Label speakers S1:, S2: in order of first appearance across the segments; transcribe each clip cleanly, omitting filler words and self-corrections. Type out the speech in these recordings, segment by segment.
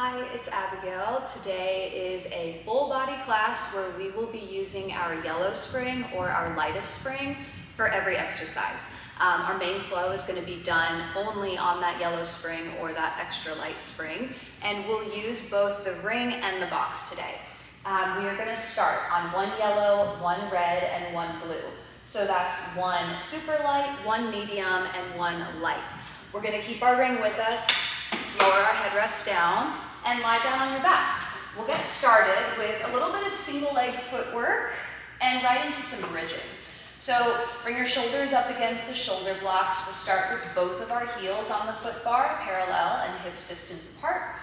S1: Hi, it's Abigail. Today is a full body class where we will be using our yellow spring or our lightest spring for every exercise. Our main flow is going to be done only on that yellow spring or that extra light spring, and we'll use both the ring and the box today. We are going to start on one yellow, one red, and one blue. So that's one super light, one medium, and one light. We're going to keep our ring with us, lower our headrest down, and lie down on your back. We'll get started with a little bit of single leg footwork and right into some bridging. So bring your shoulders up against the shoulder blocks. We'll start with both of our heels on the foot bar, parallel and hips distance apart.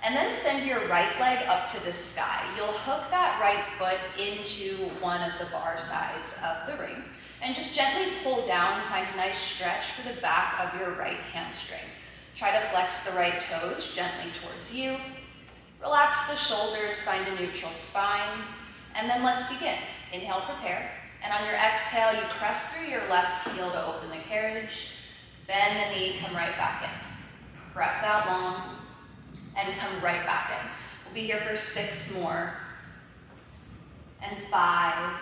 S1: And then send your right leg up to the sky. You'll hook that right foot into one of the bar sides of the ring. And just gently pull down, find a nice stretch for the back of your right hamstring. Try to flex the right toes gently towards you. Relax the shoulders, find a neutral spine. And then let's begin. Inhale, prepare. And on your exhale, you press through your left heel to open the carriage. Bend the knee, come right back in. Press out long and come right back in. We'll be here for 6 more. And 5.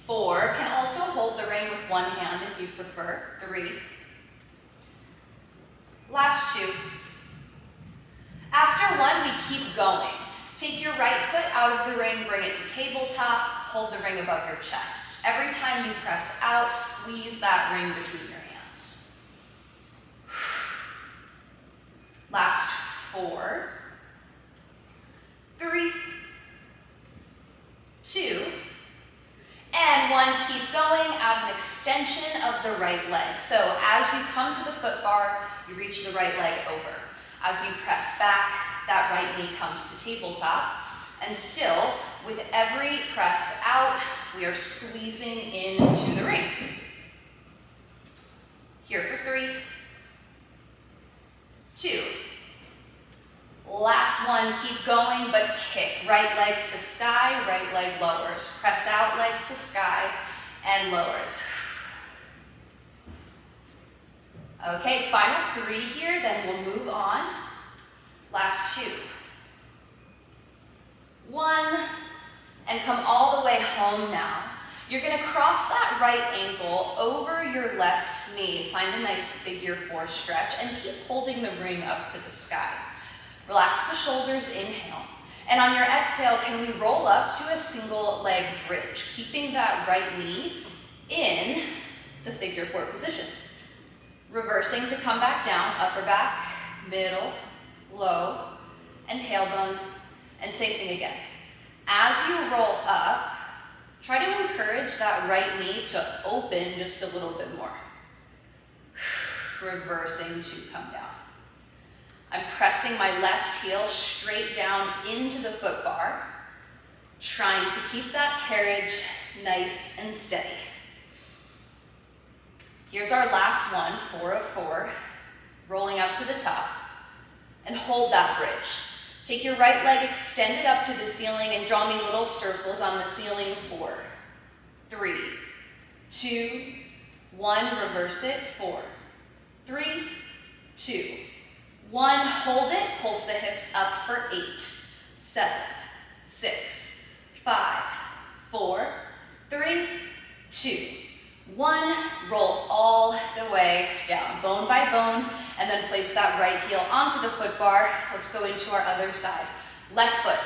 S1: 4. Can also hold the ring with one hand if you prefer. 3. Last 2. After 1, we keep going. Take your right foot out of the ring, bring it to tabletop, hold the ring above your chest. Every time you press out, squeeze that ring between your hands. Last 4. 3. 2. And 1, keep going, add an extension of the right leg. So as you come to the foot bar, you reach the right leg over. As you press back, that right knee comes to tabletop. And still, with every press out, we are squeezing into the ring. Here for 3, 2. Last 1, keep going, but kick. Right leg to sky, right leg lowers. Press out, leg to sky, and lowers. Okay, final 3 here, then we'll move on. Last 2. 1, and come all the way home now. You're going to cross that right ankle over your left knee. Find a nice figure 4 stretch, and keep holding the ring up to the sky. Relax the shoulders, inhale. And on your exhale, can we roll up to a single leg bridge, keeping that right knee in the figure 4 position. Reversing to come back down, upper back, middle, low, and tailbone, and same thing again. As you roll up, try to encourage that right knee to open just a little bit more. Reversing to come down. I'm pressing my left heel straight down into the foot bar, trying to keep that carriage nice and steady. Here's our last one, 4 of 4, rolling up to the top, and hold that bridge. Take your right leg, extend it up to the ceiling, and draw me little circles on the ceiling. 4, 3, 2, 1, reverse it. 4, 3, 2, 1, hold it, pulse the hips up for 8, 7, 6, 5, 4, 3, 2, 1, roll all the way down, bone by bone, and then place that right heel onto the foot bar. Let's go into our other side. Left foot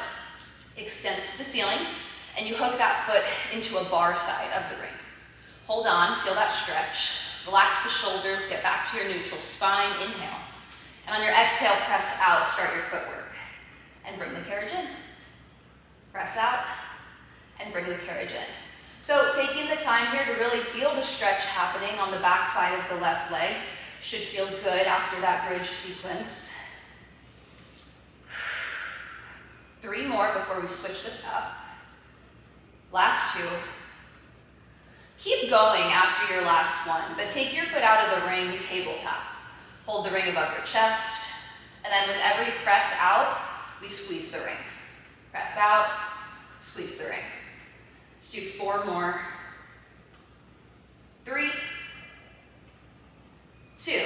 S1: extends to the ceiling, and you hook that foot into a bar side of the ring. Hold on, feel that stretch. Relax the shoulders, get back to your neutral spine, inhale. And on your exhale, press out, start your footwork. And bring the carriage in. Press out, and bring the carriage in. So taking the time here to really feel the stretch happening on the back side of the left leg. Should feel good after that bridge sequence. 3 more before we switch this up. Last 2. Keep going after your last one, but take your foot out of the ring, tabletop. Hold the ring above your chest, and then with every press out, we squeeze the ring. Press out, squeeze the ring. Let's do 4 more. 3, 2,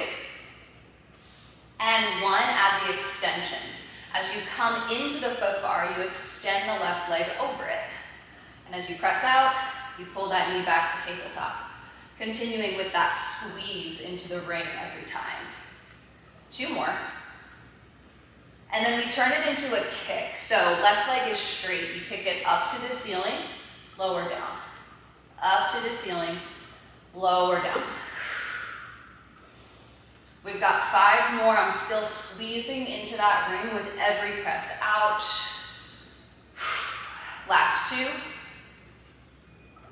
S1: and And 1, add the extension. As you come into the foot bar, you extend the left leg over it. And as you press out, you pull that knee back to tabletop. Continuing with that squeeze into the ring every time. 2 more. And then we turn it into a kick. So left leg is straight. You kick it up to the ceiling, lower down. Up to the ceiling, lower down. We've got 5 more. I'm still squeezing into that ring with every press out. Last 2.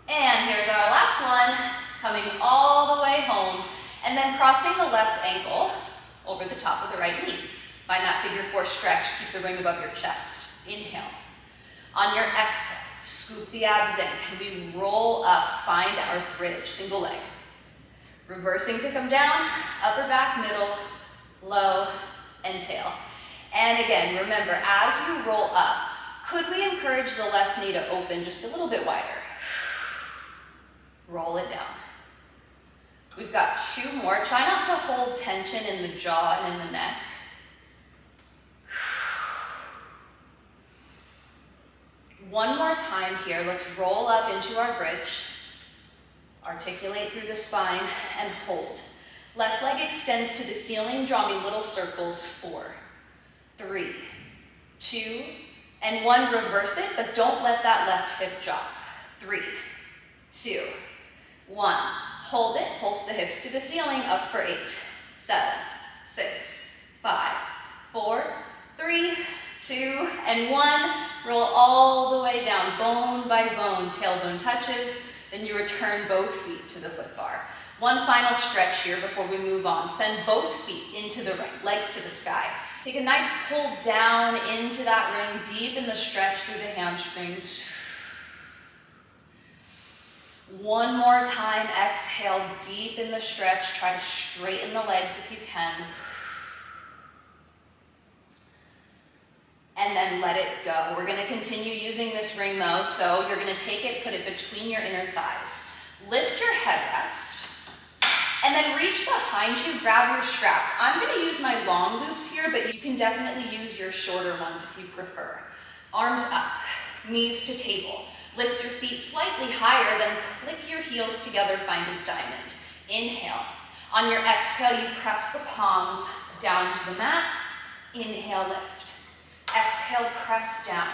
S1: And here's our last one, coming all the way home, and then crossing the left ankle over the top of the right knee. Find that figure 4 stretch, keep the ring above your chest. Inhale. On your exhale, scoop the abs in. Can we roll up, find our bridge, single leg. Reversing to come down, upper back, middle, low, and tail. And again, remember, as you roll up, could we encourage the left knee to open just a little bit wider? Roll it down. We've got 2 more. Try not to hold tension in the jaw and in the neck. One more time here. Let's roll up into our bridge. Articulate through the spine and hold. Left leg extends to the ceiling. Draw me little circles. 4, 3, 2, and 1. Reverse it, but don't let that left hip drop. 3, 2, 1. Hold it. Pulse the hips to the ceiling. Up for 8, 7, 6, 5, 4, 3, 2, and 1. Roll all the way down, bone by bone. Tailbone touches. Then you return both feet to the foot bar. One final stretch here before we move on. Send both feet into the ring, legs to the sky. Take a nice pull down into that ring, deep in the stretch through the hamstrings. One more time, exhale, deep in the stretch. Try to straighten the legs if you can. And then let it go. We're gonna continue using this ring though, so you're gonna take it, put it between your inner thighs. Lift your headrest, and then reach behind you, grab your straps. I'm gonna use my long loops here, but you can definitely use your shorter ones if you prefer. Arms up, knees to table. Lift your feet slightly higher, then click your heels together, find a diamond. Inhale. On your exhale, you press the palms down to the mat. Inhale, lift. Exhale, press down.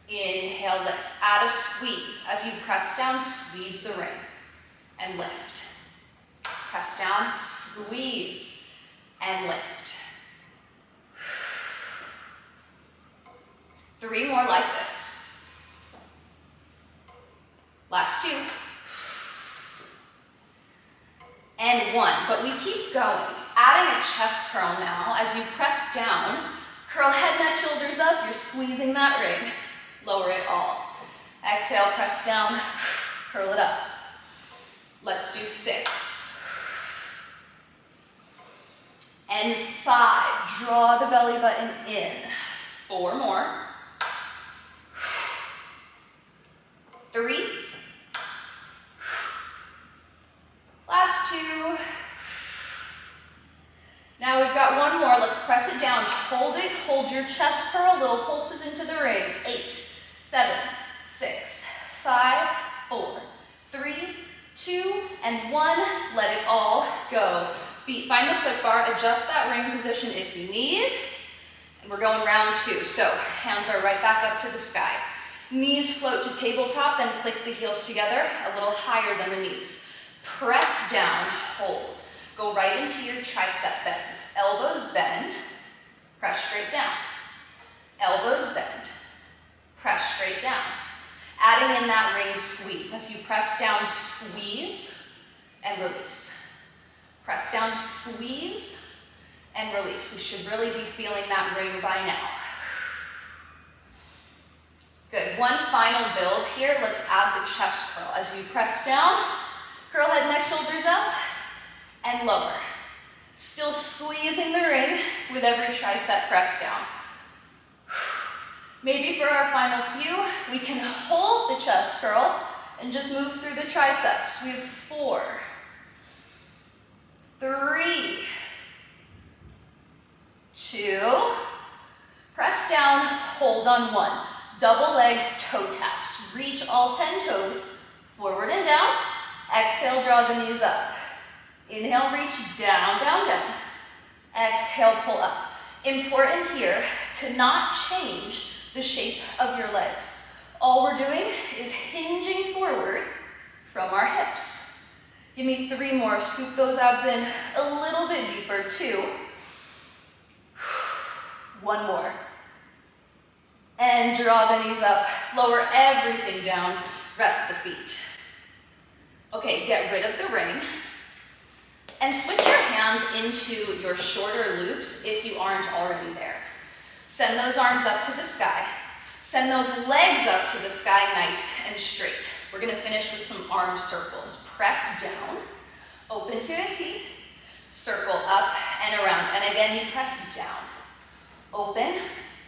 S1: Inhale, lift. Add a squeeze. As you press down, squeeze the ring and lift. Press down, squeeze, and lift. 3 more like this. Last 2. And 1. But we keep going. Adding a chest curl now. As you press down, curl head, neck, shoulders up. You're squeezing that ring. Lower it all. Exhale, press down, curl it up. Let's do 6. And 5. Draw the belly button in. 4 more. 3. Last 2. Now we've got 1 more. Let's press it down. Hold it. Hold your chest curl. Little pulses into the ring. 8, 7, 6, 5, 4, 3, 2, and 1. Let it all go. Feet find the foot bar. Adjust that ring position if you need. And we're going round 2. So hands are right back up to the sky. Knees float to tabletop, then click the heels together a little higher than the knees. Press down, hold. Go right into your tricep bends. Elbows bend, press straight down. Elbows bend, press straight down. Adding in that ring squeeze. As you press down, squeeze, and release. Press down, squeeze, and release. We should really be feeling that ring by now. Good. 1 final build here. Let's add the chest curl. As you press down, curl head, neck, shoulders up, and lower. Still squeezing the ring with every tricep press down. Maybe for our final few, we can hold the chest curl and just move through the triceps. We have 4, 3,
S2: 2, press down, hold on 1. Double leg toe taps. Reach all 10 toes, forward and down. Exhale, draw the knees up. Inhale, reach down, down, down. Exhale, pull up. Important here to not change the shape of your legs. All we're doing is hinging forward from our hips. Give me 3 more. Scoop those abs in a little bit deeper. 2. 1 more. And draw the knees up. Lower everything down. Rest the feet. Okay, get rid of the ring. And switch your hands into your shorter loops if you aren't already there. Send those arms up to the sky. Send those legs up to the sky nice and straight. We're gonna finish with some arm circles. Press down, open to a T, circle up and around. And again, you press down, open,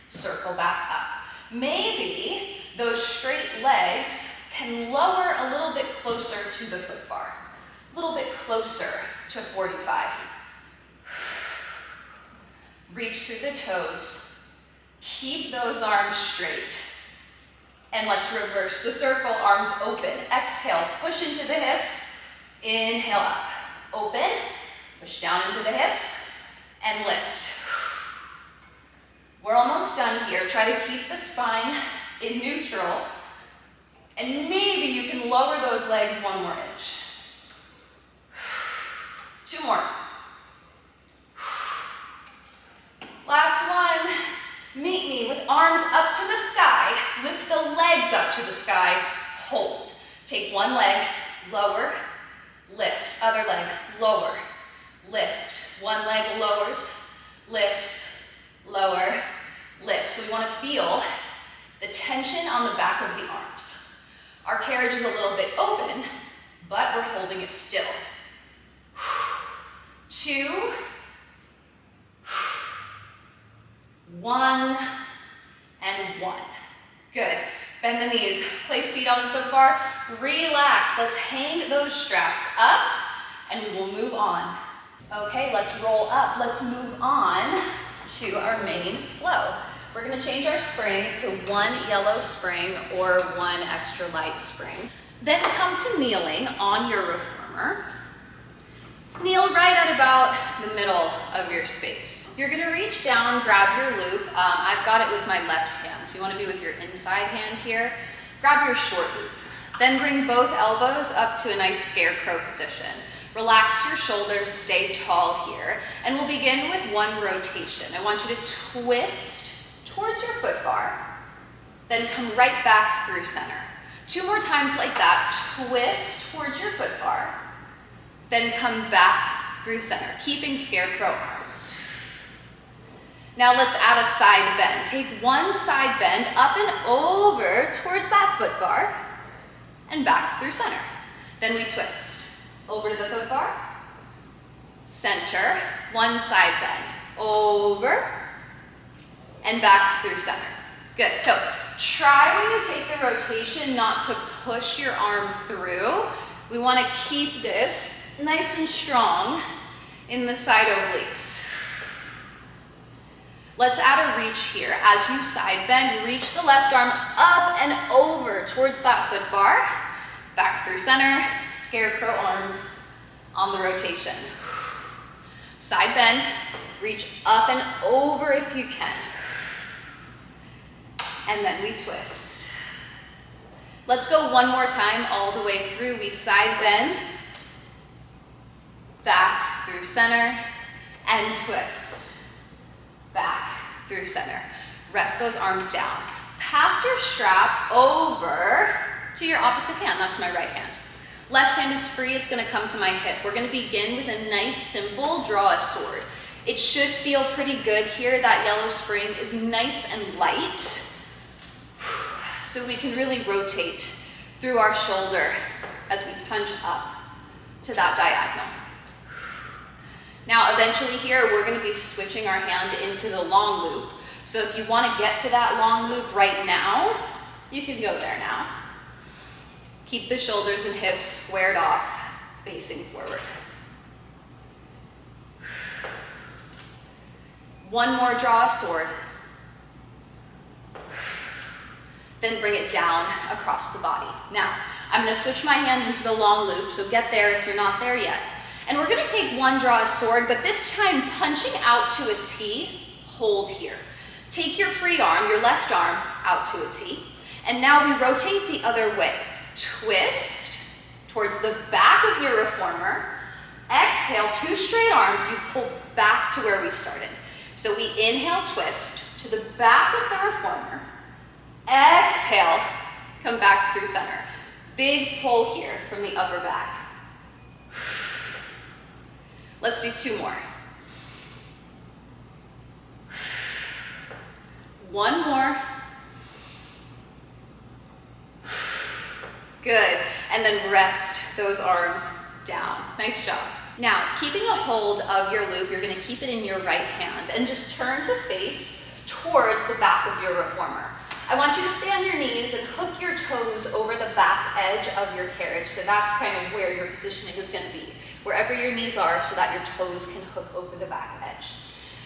S2: circle back up. Maybe those straight legs can lower a little bit closer to the foot bar. A little bit closer to 45. Reach through the toes. Keep those arms straight. And let's reverse the circle, arms open. Exhale, push into the hips. Inhale up. Open, push down into the hips, and lift. We're almost done here. Try to keep the spine in neutral. And maybe you can lower those legs 1 more inch. 2 more. Last one. Meet me with arms up to the sky. Lift the legs up to the sky. Hold. Take 1 leg, lower, lift. Other leg, lower, lift. 1 leg lowers, lifts, lower, lift. So we want to feel the tension on the back of the arms. Our carriage is a little bit open, but we're holding it still. 2, 1, and 1. Good. Bend the knees. Place feet on the foot bar. Relax. Let's hang those straps up, and we will move on. Okay, let's roll up. Let's move on to our main flow. We're going to change our spring to 1 yellow spring or 1 extra light spring. Then come to kneeling on your reformer. Kneel right at about the middle of your space. You're gonna reach down, grab your loop. I've got it with my left hand, so you wanna be with your inside hand here. Grab your short loop. Then bring both elbows up to a nice scarecrow position. Relax your shoulders, stay tall here. And we'll begin with 1 rotation. I want you to twist towards your foot bar, then come right back through center. 2 more times like that. Twist towards your foot bar, then come back through center, keeping scarecrow arms. Now let's add a side bend. Take 1 side bend up and over towards that foot bar and back through center. Then we twist over to the foot bar, center, 1 side bend, over and back through center. Good, so try when you take the rotation not to push your arm through. We want to keep this nice and strong in the side obliques. Let's add a reach here. As you side bend, reach the left arm up and over towards that foot bar. Back through center, scarecrow arms on the rotation. Side bend, reach up and over if you can. And then we twist. Let's go 1 more time all the way through. We side bend, back through center, and twist. Back through center. Rest those arms down. Pass your strap over to your opposite hand. That's my right hand. Left hand is free. It's going to come to my hip. We're going to begin with a nice, simple draw a sword. It should feel pretty good here. That yellow spring is nice and light, so we can really rotate through our shoulder as we punch up to that diagonal. Now, eventually here, we're going to be switching our hand into the long loop. So if you want to get to that long loop right now, you can go there now. Keep the shoulders and hips squared off, facing forward.
S1: One more, draw a sword. Then bring it down across the body. Now, I'm gonna switch my hand into the long loop, so get there if you're not there yet. And we're gonna take one, draw a sword, but this time punching out to a T, hold here. Take your free arm, your left arm, out to a T. And now we rotate the other way. Twist towards the back of your reformer. Exhale, two straight arms, you pull back to where we started. So we inhale, twist to the back of the reformer. Exhale, come back through center. Big pull here from the upper back. Let's do two more. One more. Good. And then rest those arms down. Nice job. Now, keeping a hold of your loop, you're going to keep it in your right hand and just turn to face towards the back of your reformer. I want you to stay on your knees and hook your toes over the back edge of your carriage. So that's kind of where your positioning is going to be, wherever your knees are, so that your toes can hook over the back edge.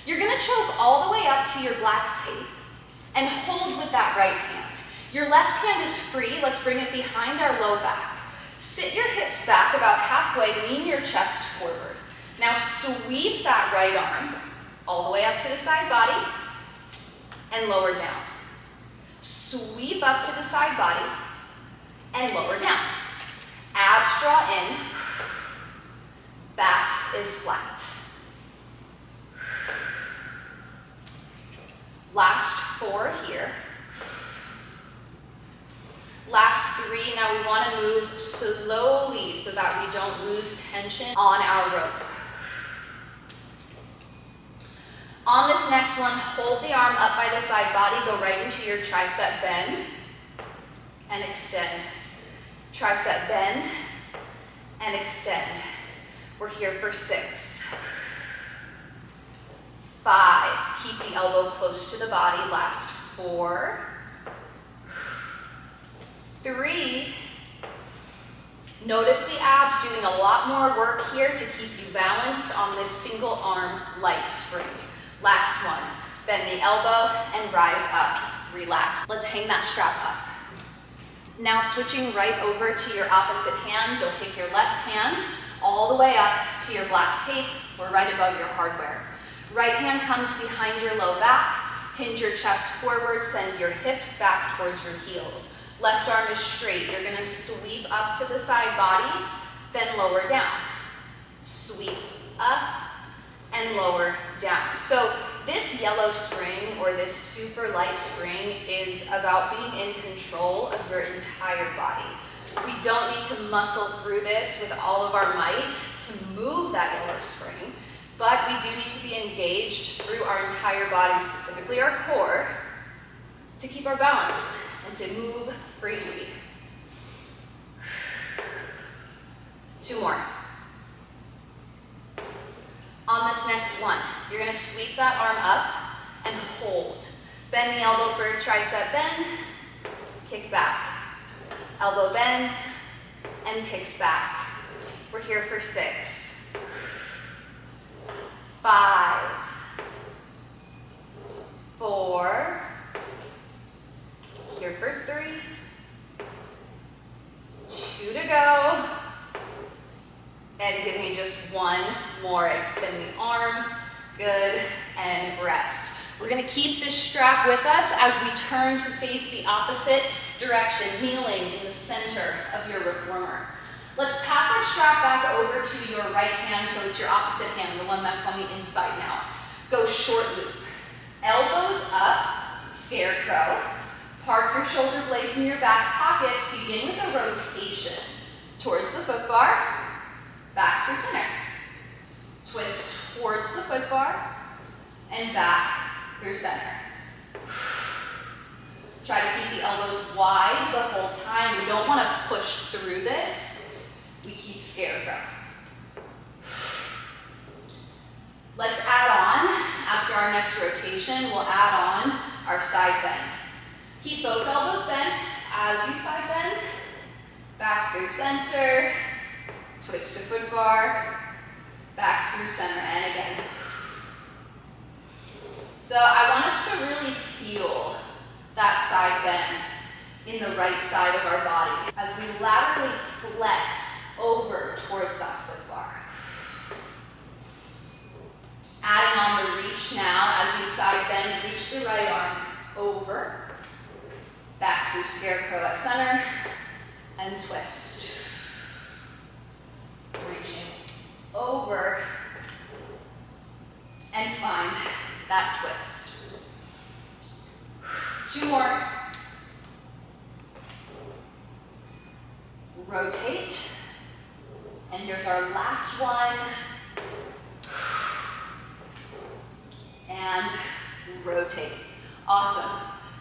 S1: You're going to choke all the way up to your black tape and hold with that right hand. Your left hand is free. Let's bring it behind our low back. Sit your hips back about halfway, lean your chest forward. Now sweep that right arm all the way up to the side body and lower down. Sweep up to the side body and lower down. Abs draw in, back is flat. Last four here. Last three, now we want to move slowly so that we don't lose tension on our rope. On this next one, hold the arm up by the side body, go right into your tricep bend and extend. Tricep bend and extend. We're here for 6. 5, keep the elbow close to the body. Last 4. 3, notice the abs doing a lot more work here to keep you balanced on this single arm light spring. Last one, bend the elbow and rise up, relax. Let's hang that strap up. Now switching right over to your opposite hand, go take your left hand all the way up to your black tape. We're right above your hardware. Right hand comes behind your low back, hinge your chest forward, send your hips back towards your heels. Left arm is straight. You're going to sweep up to the side body, then lower down. Sweep up and lower down. So this yellow spring or this super light spring is about being in control of your entire body. We don't need to muscle through this with all of our might to move that yellow spring, but we do need to be engaged through our entire body, specifically our core, to keep our balance and to move freely. 2 more. On this next one, you're going to sweep that arm up and hold. Bend the elbow for a tricep bend, kick back. Elbow bends and kicks back. We're here for 6. 5. 4. Here for 3. 2 to go. And give me just one more. Extend the arm. Good. And rest. We're going to keep this strap with us as we turn to face the opposite direction, kneeling in the center of your reformer. Let's pass our strap back over to your right hand, so it's your opposite hand, the one that's on the inside now. Go short loop. Elbows up, scarecrow. Park your shoulder blades in your back pockets. Begin with a rotation towards the foot bar, back through center. Twist towards the foot bar and back through center. Try to keep the elbows wide the whole time. We don't want to push through this. We keep scarecrow. Let's add on, after our next rotation, we'll add on our side bend. Keep both elbows bent as you side bend. Back through center. Twist to foot bar. Back through center, and again. So I want us to really feel that side bend in the right side of our body as we laterally flex over towards that foot bar. Adding on the reach now as you side bend, reach the right arm over, back through scarecrow at center, and twist. Reaching over, and find that twist. 2 more. Rotate, and here's our last one. And rotate. Awesome.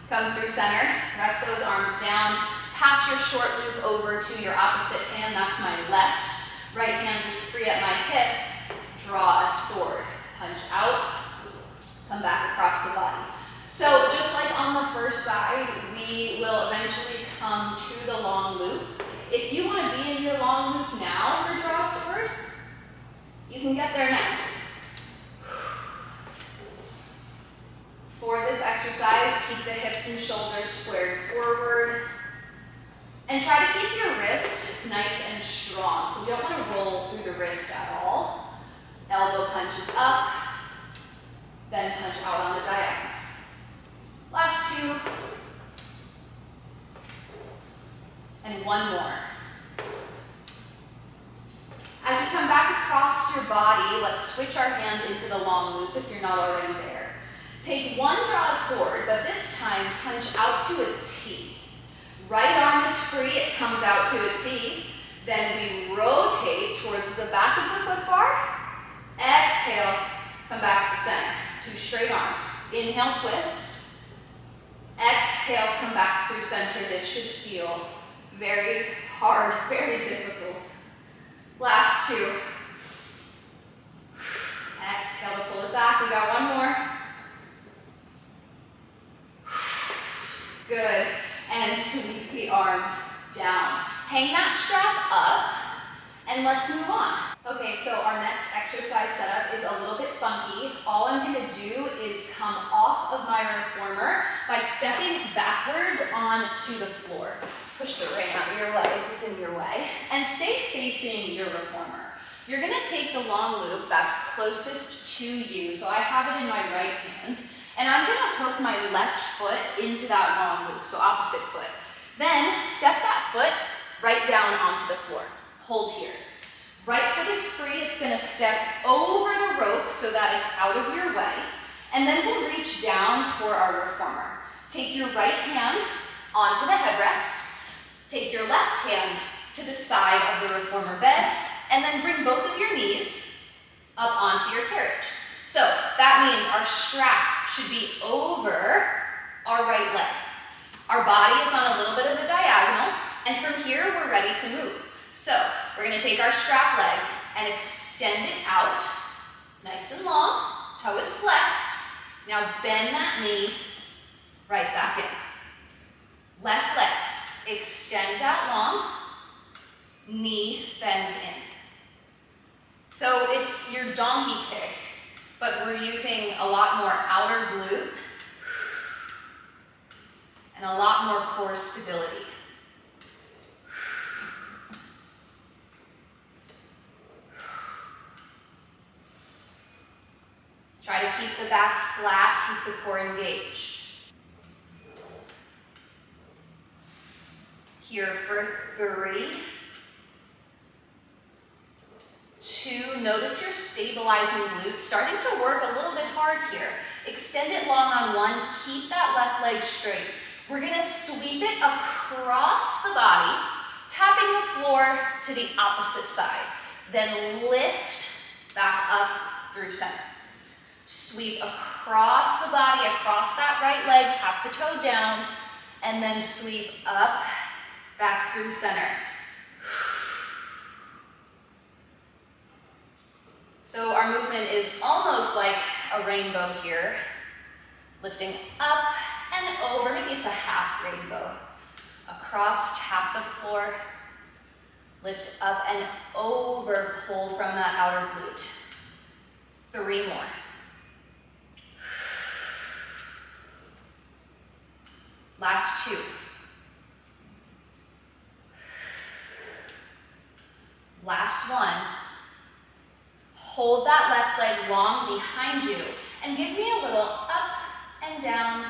S1: Come through center, rest those arms down, pass your short loop over to your opposite hand, that's my left. Right hand is free at my hip, draw a sword. Punch out, come back across the body. So just like on the first side, we will eventually come to the long loop. If you want to be in your long loop now for draw a sword, you can get there now. For this exercise, keep the hips and shoulders squared forward. And try to keep your wrist nice and strong. So we don't want to roll through the wrist at all. Elbow punches up, then punch out on the diagonal. Last 2. And 1 more. As you come back across your body, let's switch our hand into the long loop if you're not already there. Take 1 draw a sword, but this time punch out to a T. Right arm is free, it comes out to a T. Then we rotate towards the back of the foot bar. Exhale, come back to center. 2 straight arms. Inhale, twist. Exhale, come back through center. This should feel very hard, very difficult. Last 2. Exhale to pull it back. We got 1 more. Good. And sweep the arms down. Hang that strap up, and let's move on. Okay, so our next exercise setup is a little bit funky. All I'm going to do is come off of my reformer by stepping backwards onto the floor. Push the ring out of your leg, it's in your way, and stay facing your reformer. You're going to take the long loop that's closest to you. So I have it in my right hand, and I'm going to hook my left foot into that long loop, so opposite foot. Then step that foot right down onto the floor. Hold here. Right foot is free, it's going to step over the rope so that it's out of your way. And then we'll reach down for our reformer. Take your right hand onto the headrest. Take your left hand to the side of the reformer bed. And then bring both of your knees up onto your carriage. So that means our strap should be over our right leg. Our body is on a little bit of a diagonal, and from here we're ready to move. So we're going to take our strap leg and extend it out, nice and long, toe is flexed. Now bend that knee right back in. Left leg extends out long, knee bends in. So it's your donkey kick, but we're using a lot more outer glute and a lot more core stability. Try to keep the back flat, keep the core engaged. Here for 3, 2, notice your stabilizing glutes starting to work a little bit hard here. Extend it long on 1, keep that left leg straight. We're gonna sweep it across the body, tapping the floor to the opposite side. Then lift back up through center. Sweep across the body, across that right leg, tap the toe down, and then sweep up, back through center. So our movement is almost like a rainbow here. Lifting up and over, maybe it's a half rainbow. Across, tap the floor. Lift up and over, pull from that outer glute. 3 more.
S2: Last 2. Last 1. Hold that left leg long behind you and give me a little up and down,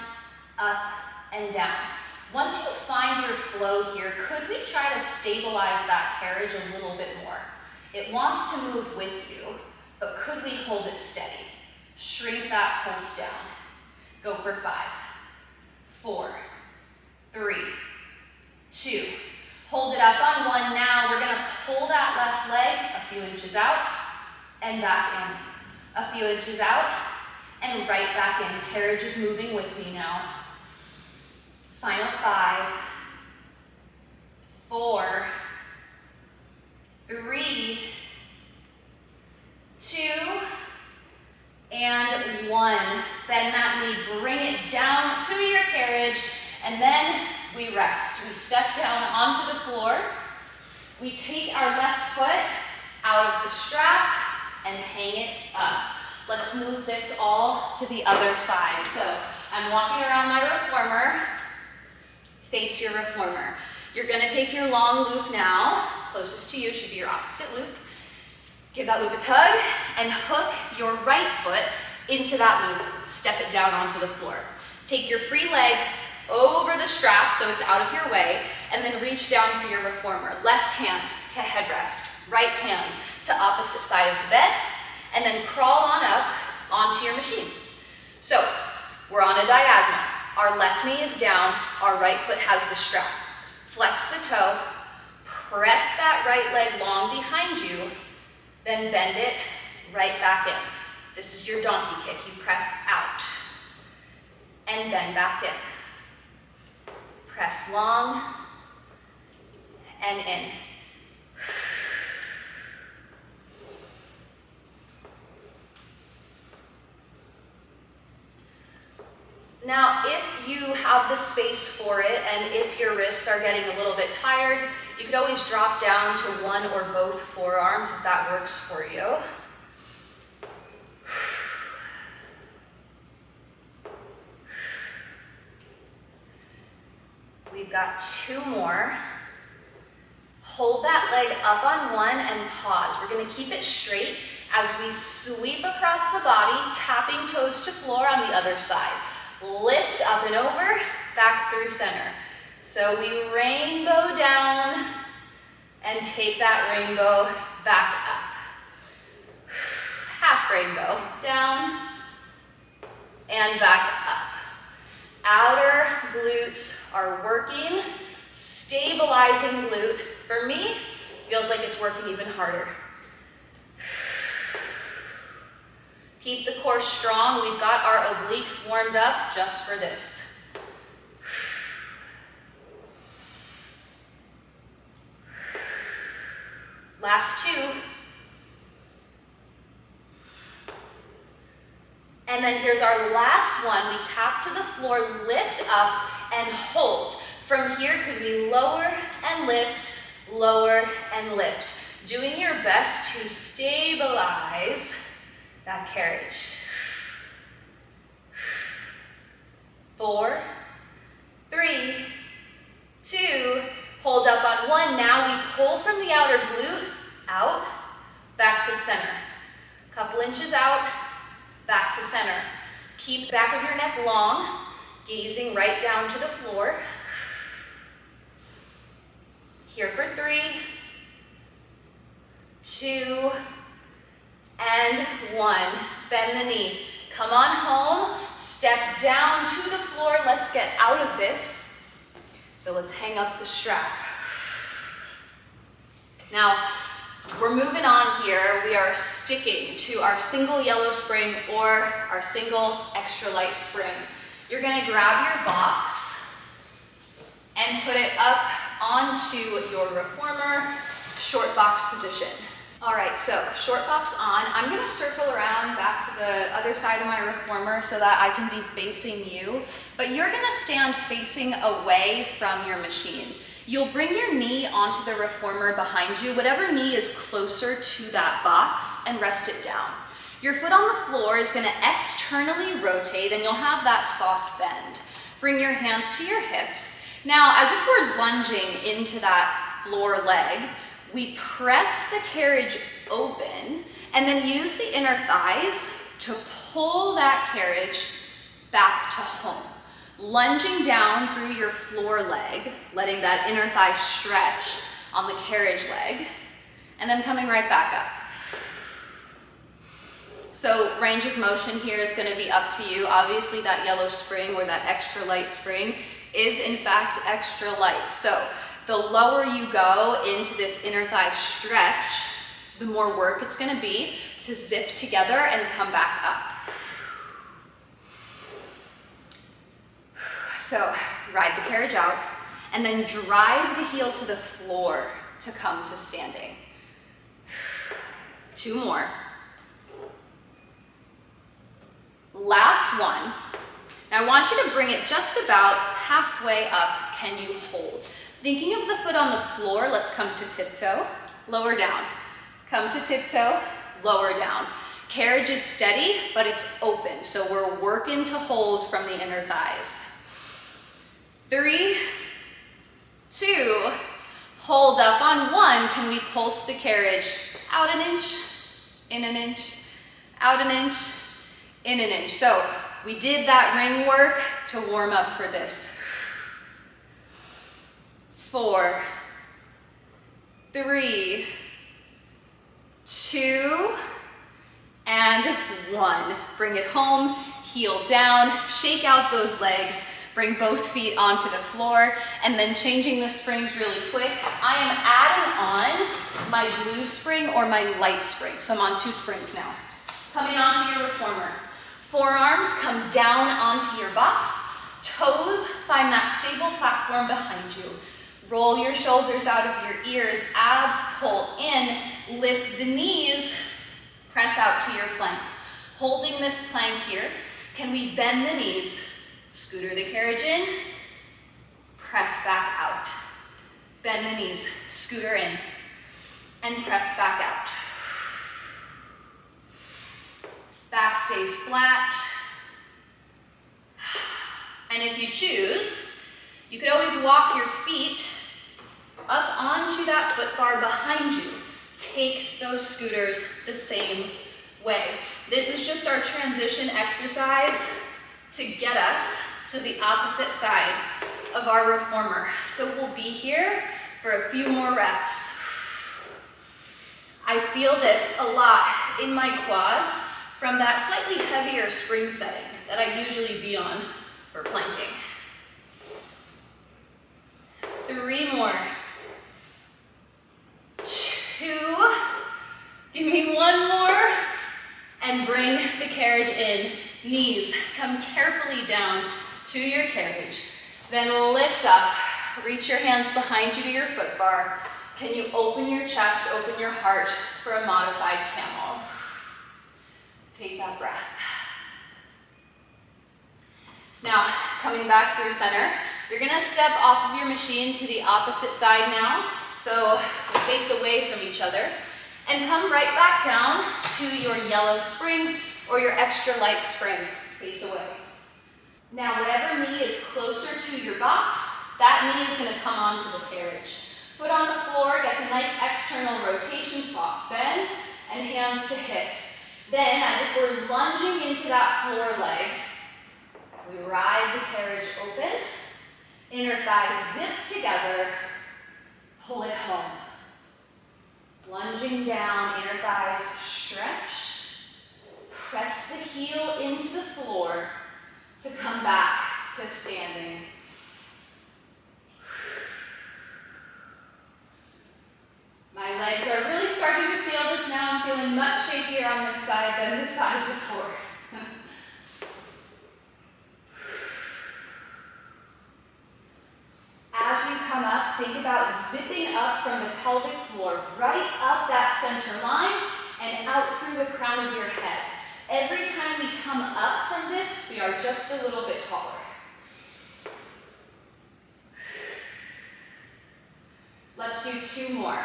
S2: up and down. Once you find your flow here, could we try to stabilize that carriage a little bit more? It wants to move with you, but could we hold it steady? Shrink that pulse down. Go for 5, 4, 3, 2. Hold it up on 1 now. We're gonna pull that left leg a few inches out and back in. A few inches out and right back in. Carriage is moving with me now. Final 5, 4, 3, 2, and 1. Bend that knee, bring it down to your carriage, and then we rest. We step down onto the floor. We take our left foot out of the strap and hang it up. Let's move this all to the other side. So I'm walking around my reformer. Face your reformer. You're gonna take your long loop now. Closest to you should be your opposite loop. Give that loop a tug and hook your right foot into that loop. Step it down onto the floor. Take your free leg over the strap so it's out of your way, and then reach down for your reformer. Left hand to headrest, right hand to opposite side of the bed, and then crawl on up onto your machine. So we're on a diagonal. Our left knee is down, our right foot has the strap. Flex the toe, press that right leg long behind you, then bend it right back in. This is your donkey kick. You press out and bend back in. Press long and in. Now, if you have the space for it, and if your wrists are getting a little bit tired, you could always drop down to one or both forearms if that works for you. We've got 2 more. Hold that leg up on 1 and pause. We're gonna keep it straight as we sweep across the body, tapping toes to floor on the other side. Lift up and over, back through center. So we rainbow down and take that rainbow back up. Half rainbow, down and back up. Outer glutes are working, stabilizing glute. For me, feels like it's working even harder. Keep the core strong. We've got our obliques warmed up just for this. Last 2. And then here's our last one. We tap to the floor, lift up and hold. From here, could we lower and lift, lower and lift. Doing your best to stabilize that carriage. 4, 3, 2, hold up on 1. Now we pull from the outer glute, out, back to center. Couple inches out, back to center. Keep back of your neck long, gazing right down to the floor. Here for 3, 2, and 1. Bend the knee. Come on home. Step down to the floor. Let's get out of this. So let's hang up the strap. Now, we're moving on here. We are sticking to our single yellow spring or our single extra light spring. You're going to grab your box and put it up onto your reformer, short box position. All right, so short box on. I'm gonna circle around back to the other side of my reformer so that I can be facing you, but you're gonna stand facing away from your machine. You'll bring your knee onto the reformer behind you, whatever knee is closer to that box, and rest it down. Your foot on the floor is gonna externally rotate and you'll have that soft bend. Bring your hands to your hips. Now, as if we're lunging into that floor leg, we press the carriage open and then use the inner thighs to pull that carriage back to home. Lunging down through your floor leg, letting that inner thigh stretch on the carriage leg, and then coming right back up. So range of motion here is going to be up to you. Obviously that yellow spring or that extra light spring is in fact extra light. So the lower you go into this inner thigh stretch, the more work it's going to be to zip together and come back up. So ride the carriage out and then drive the heel to the floor to come to standing. 2 more. Last one. Now I want you to bring it just about halfway up. Can you hold? Thinking of the foot on the floor, let's come to tiptoe, lower down. Come to tiptoe, lower down. Carriage is steady, but it's open. So we're working to hold from the inner thighs. 3, 2, hold up on 1. Can we pulse the carriage out an inch, in an inch, out an inch, in an inch. So we did that ring work to warm up for this. 4, 3, 2, and 1. Bring it home, heel down, shake out those legs, bring both feet onto the floor, and then changing the springs really quick. I am adding on my blue spring or my light spring. So I'm on 2 springs now. Coming onto your reformer. Forearms come down onto your box. Toes find that stable platform behind you. Roll your shoulders out of your ears. Abs pull in. Lift the knees. Press out to your plank. Holding this plank here, can we bend the knees? Scooter the carriage in. Press back out. Bend the knees. Scooter in. And press back out. Back stays flat. And if you choose, you could always walk your feet up onto that foot bar behind you. Take those scooters the same way. This is just our transition exercise to get us to the opposite side of our reformer. So we'll be here for a few more reps. I feel this a lot in my quads from that slightly heavier spring setting that I usually be on for planking. 3 more. 2. Give me 1 more. And bring the carriage in. Knees come carefully down to your carriage. Then lift up. Reach your hands behind you to your foot bar. Can you open your chest, open your heart for a modified camel? Take that breath. Now, coming back through center, you're gonna step off of your machine to the opposite side now. So face away from each other. And come right back down to your yellow spring or your extra light spring. Face away. Now, whatever knee is closer to your box, that knee is gonna come onto the carriage. Foot on the floor gets a nice external rotation, soft bend, and hands to hips. Then, as if we're lunging into that floor leg, we ride the carriage open, inner thighs zip together, pull it home. Lunging down, inner thighs stretch, press the heel into the floor to come back to standing. My legs are really starting to feel this now. I'm feeling much shakier on this side than this side before. As you come up, think about zipping up from the pelvic floor, right up that center line and out through the crown of your head. Every time we come up from this, we are just a little bit taller. Let's do 2 more.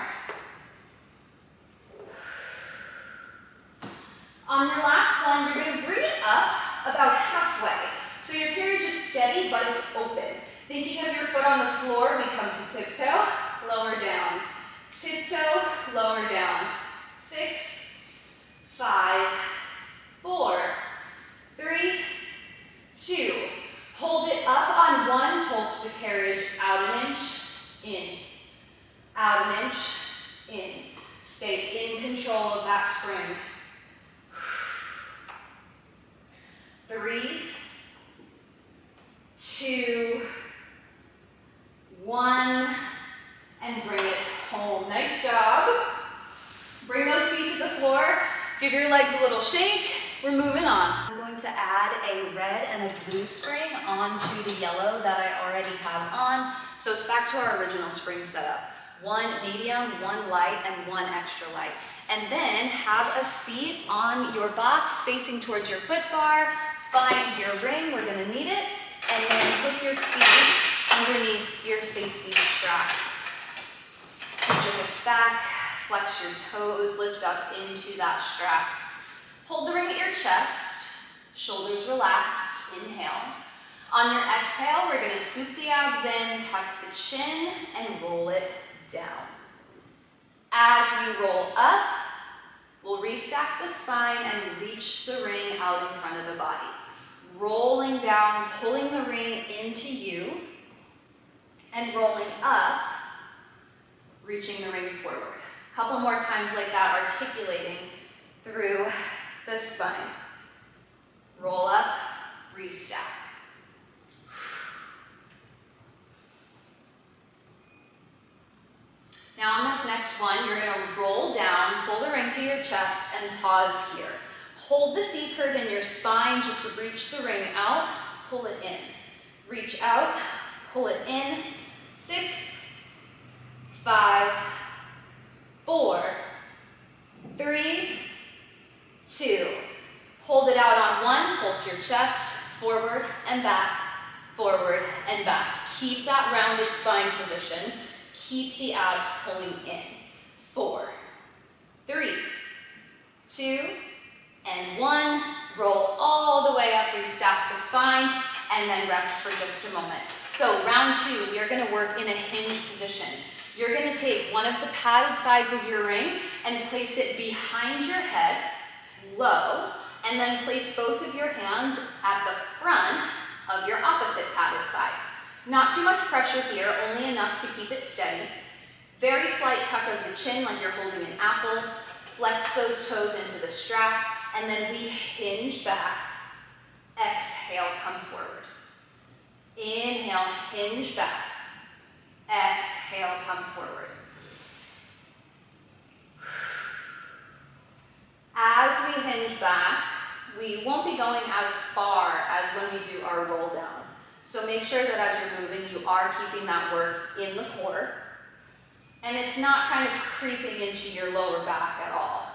S2: On your last one, you're going to bring it up about halfway. So your carriage is steady. steady, but it's open. Thinking of your foot on the floor, we come to tiptoe, lower down. Tiptoe, lower down. 6, 5, 4, 3, 2. Hold it up on 1, pulse to carriage, out an inch, in. Out an inch, in. Stay in control of that spring. 3, 2, 1, and bring it home. Nice job. Bring those feet to the floor. Give your legs a little shake. We're moving on. I'm going to add a red and a blue spring onto the yellow that I already have on. So it's back to our original spring setup. 1 medium, 1 light, and 1 extra light. And then have a seat on your box facing towards your foot bar. Find your ring, we're gonna need it. And then put your feet underneath your safety strap. Scoot your hips back, flex your toes, lift up into that strap. Hold the ring at your chest, shoulders relaxed, inhale. On your exhale, we're gonna scoop the abs in, tuck the chin, and roll it down. As we roll up, we'll restack the spine and reach the ring out in front of the body. Rolling down, pulling the ring into you, and rolling up, reaching the ring forward. A couple more times like that, articulating through the spine. Roll up, restack. Now on this next one, you're gonna roll down, pull the ring to your chest, and pause here. Hold the C curve in your spine, just reach the ring out, pull it in. Reach out, pull it in. 6, 5, 4, 3, 2. Hold it out on 1, pulse your chest, forward and back, forward and back. Keep that rounded spine position. Keep the abs pulling in. 4, 3, 2, and 1. Roll all the way up, restack the spine, and then rest for just a moment. So round 2, we are gonna work in a hinge position. You're gonna take one of the padded sides of your ring and place it behind your head, low, and then place both of your hands at the front of your opposite padded side. Not too much pressure here, only enough to keep it steady. Very slight tuck of the chin like you're holding an apple. Flex those toes into the strap, and then we hinge back. Exhale, come forward. Inhale, hinge back. Exhale, come forward. As we hinge back, we won't be going as far as when we do our roll down. So make sure that as you're moving, you are keeping that work in the core. And it's not kind of creeping into your lower back at all.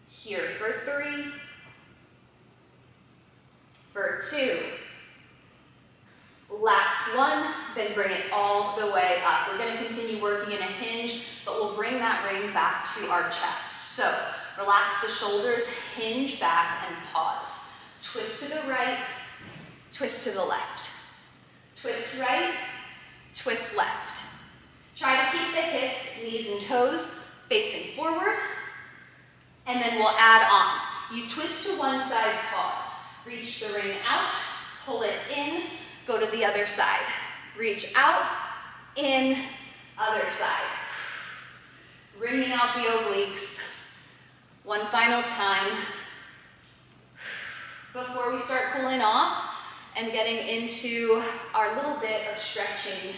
S2: Here for 3, for 2. Last one, then bring it all the way up. We're gonna continue working in a hinge, but we'll bring that ring back to our chest. So relax the shoulders, hinge back, and pause. Twist to the right, twist to the left. Twist right, twist left. Try to keep the hips, knees, and toes facing forward, and then we'll add on. You twist to one side, pause. Reach the ring out, pull it in, go to the other side. Reach out, in, other side. Wringing out the obliques. One final time. Before we start cooling off and getting into our little bit of stretching.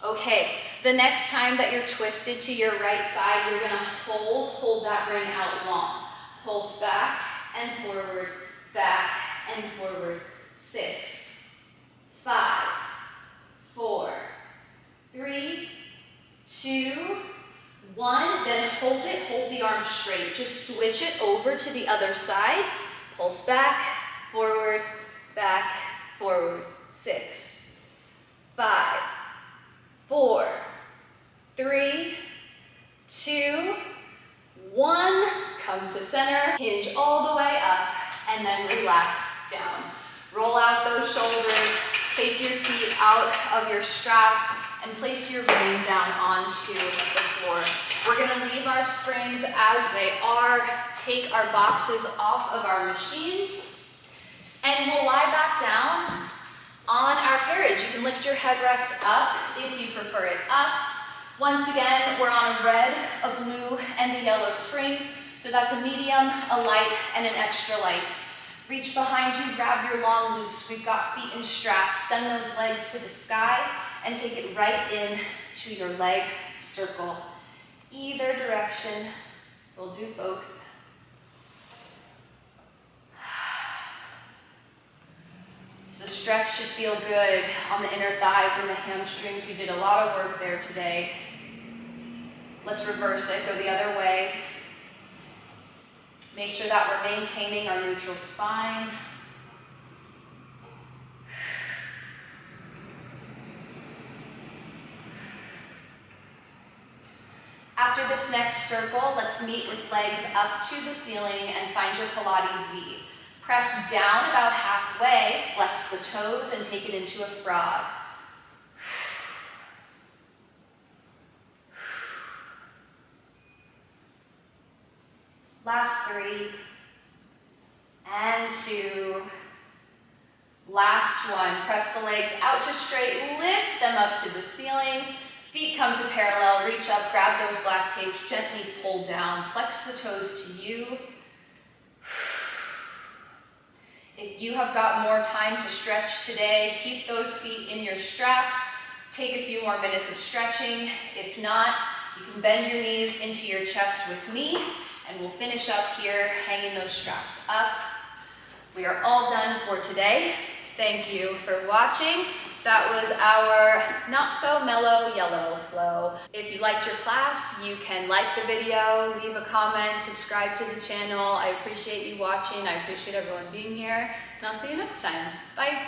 S2: Okay, the next time that you're twisted to your right side, you're gonna hold that ring out long. Pulse back and forward, back and forward. 6, 5, 4, 3, 2, 1. Then hold it, hold the arms straight. Just switch it over to the other side. Pulse back, forward, back, forward. 6, 5, 4, 3, 2, 1, come to center, hinge all the way up, and then relax down. Roll out those shoulders, take your feet out of your strap, and place your ring down onto the floor. We're gonna leave our springs as they are, take our boxes off of our machines, and we'll lie back down on our carriage. You can lift your headrest up if you prefer it up. Once again, we're on a red, a blue, and a yellow spring. So that's a medium, a light, and an extra light. Reach behind you, grab your long loops. We've got feet in straps. Send those legs to the sky and take it right in to your leg circle. Either direction, we'll do both. So the stretch should feel good on the inner thighs and the hamstrings. We did a lot of work there today. Let's reverse it, go the other way. Make sure that we're maintaining our neutral spine. After this next circle, let's meet with legs up to the ceiling and find your Pilates V. Press down about halfway, flex the toes, and take it into a frog. Last 3, and 2. Last 1. Press the legs out to straight, lift them up to the ceiling. Feet come to parallel, reach up, grab those black tapes, gently pull down. Flex the toes to you. If you have got more time to stretch today, keep those feet in your straps. Take a few more minutes of stretching. If not, you can bend your knees into your chest with me, and we'll finish up here, hanging those straps up. We are all done for today. Thank you for watching. That was our not so mellow yellow flow. If you liked your class, you can like the video, leave a comment, subscribe to the channel. I appreciate you watching. I appreciate everyone being here, and I'll see you next time. Bye.